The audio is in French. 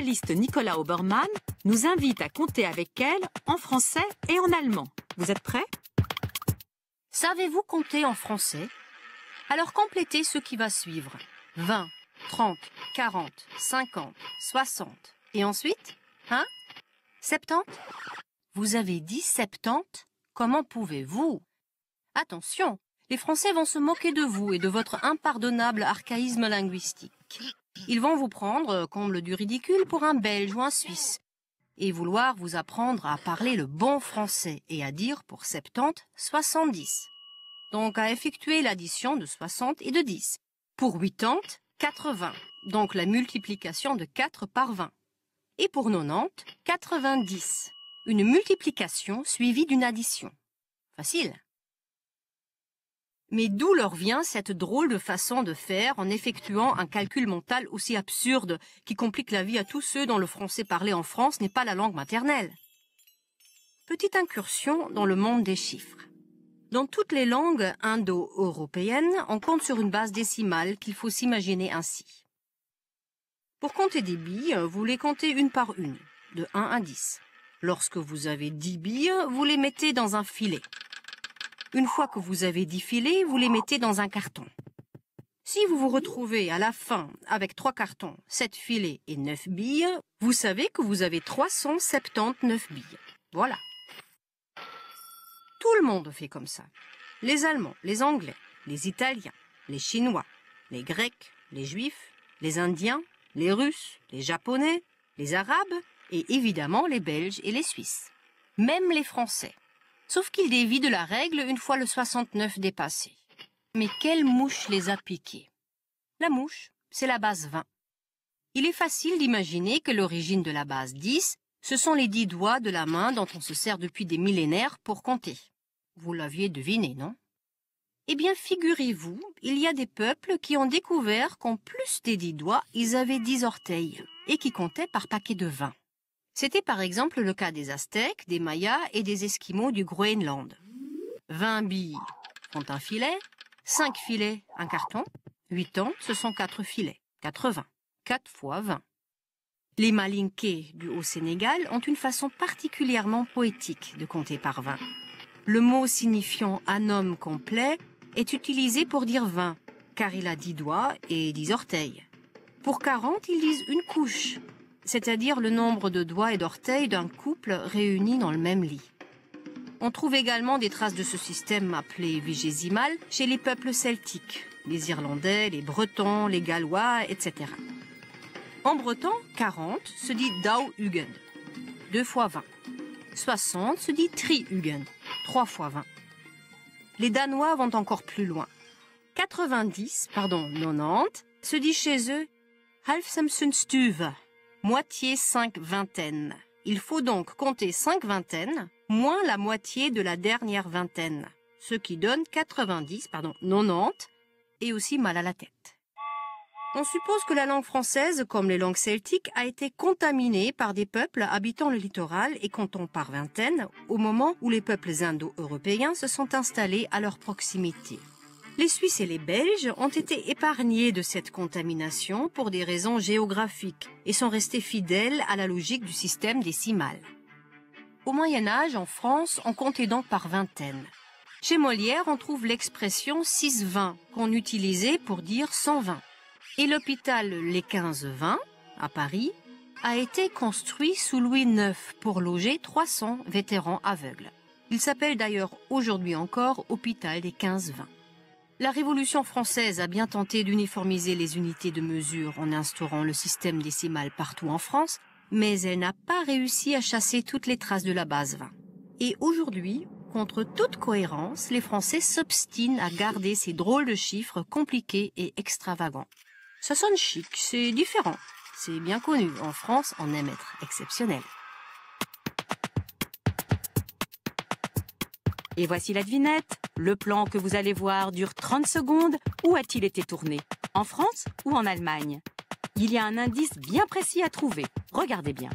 journaliste Nicolas Obermann nous invite à compter avec elle en français et en allemand. Vous êtes prêts? Savez-vous compter en français? Alors complétez ce qui va suivre. 20, 30, 40, 50, 60. Et ensuite? 70? Vous avez dit 70? Comment pouvez-vous? Attention, les Français vont se moquer de vous et de votre impardonnable archaïsme linguistique. Ils vont vous prendre, comble du ridicule, pour un Belge ou un Suisse et vouloir vous apprendre à parler le bon français et à dire pour 70, 70. Donc à effectuer l'addition de 60 et de 10. Pour 80, 80. Donc la multiplication de 4 par 20. Et pour 90, 90. Une multiplication suivie d'une addition. Facile. Mais d'où leur vient cette drôle de façon de faire en effectuant un calcul mental aussi absurde qui complique la vie à tous ceux dont le français parlé en France n'est pas la langue maternelle? Petite incursion dans le monde des chiffres. Dans toutes les langues indo-européennes, on compte sur une base décimale qu'il faut s'imaginer ainsi. Pour compter des billes, vous les comptez une par une, de 1 à 10. Lorsque vous avez 10 billes, vous les mettez dans un filet. Une fois que vous avez 10 filets, vous les mettez dans un carton. Si vous vous retrouvez à la fin avec 3 cartons, 7 filets et 9 billes, vous savez que vous avez 379 billes. Voilà. Tout le monde fait comme ça. Les Allemands, les Anglais, les Italiens, les Chinois, les Grecs, les Juifs, les Indiens, les Russes, les Japonais, les Arabes et évidemment les Belges et les Suisses. Même les Français. Sauf qu'ils dévient de la règle une fois le 69 dépassé. Mais quelle mouche les a piqués? La mouche, c'est la base 20. Il est facile d'imaginer que l'origine de la base 10, ce sont les 10 doigts de la main dont on se sert depuis des millénaires pour compter. Vous l'aviez deviné, non? Eh bien, figurez-vous, il y a des peuples qui ont découvert qu'en plus des 10 doigts, ils avaient 10 orteils et qui comptaient par paquet de 20. C'était par exemple le cas des Aztèques, des Mayas et des Esquimaux du Groenland. 20 billes font un filet, 5 filets, un carton, 8 ans, ce sont 4 filets, 80, 4 fois 20. Les Malinké du Haut-Sénégal ont une façon particulièrement poétique de compter par 20. Le mot signifiant un homme complet est utilisé pour dire 20, car il a 10 doigts et 10 orteils. Pour 40, ils disent une couche, c'est-à-dire le nombre de doigts et d'orteils d'un couple réunis dans le même lit. On trouve également des traces de ce système appelé vigésimal chez les peuples celtiques, les Irlandais, les Bretons, les Gallois, etc. En breton, 40 se dit dauhugen, 2 fois 20. 60 se dit trihugen, 3 fois 20. Les Danois vont encore plus loin. 90 se dit chez eux halvsemsunstuve, moitié 5 vingtaines. Il faut donc compter 5 vingtaines moins la moitié de la dernière vingtaine, ce qui donne 90 et aussi mal à la tête. On suppose que la langue française, comme les langues celtiques, a été contaminée par des peuples habitant le littoral et comptant par vingtaines au moment où les peuples indo-européens se sont installés à leur proximité. Les Suisses et les Belges ont été épargnés de cette contamination pour des raisons géographiques et sont restés fidèles à la logique du système décimal. Au Moyen-Âge, en France, on comptait donc par vingtaines. Chez Molière, on trouve l'expression 6-20 qu'on utilisait pour dire 120. Et l'hôpital Les 15-20, à Paris, a été construit sous Louis IX pour loger 300 vétérans aveugles. Il s'appelle d'ailleurs aujourd'hui encore Hôpital des 15-20. La Révolution française a bien tenté d'uniformiser les unités de mesure en instaurant le système décimal partout en France, mais elle n'a pas réussi à chasser toutes les traces de la base 20. Et aujourd'hui, contre toute cohérence, les Français s'obstinent à garder ces drôles de chiffres compliqués et extravagants. Ça sonne chic, c'est différent. C'est bien connu, en France, on aime être exceptionnel. Et voici la devinette. Le plan que vous allez voir dure 30 secondes. Où a-t-il été tourné? En France ou en Allemagne? Il y a un indice bien précis à trouver. Regardez bien.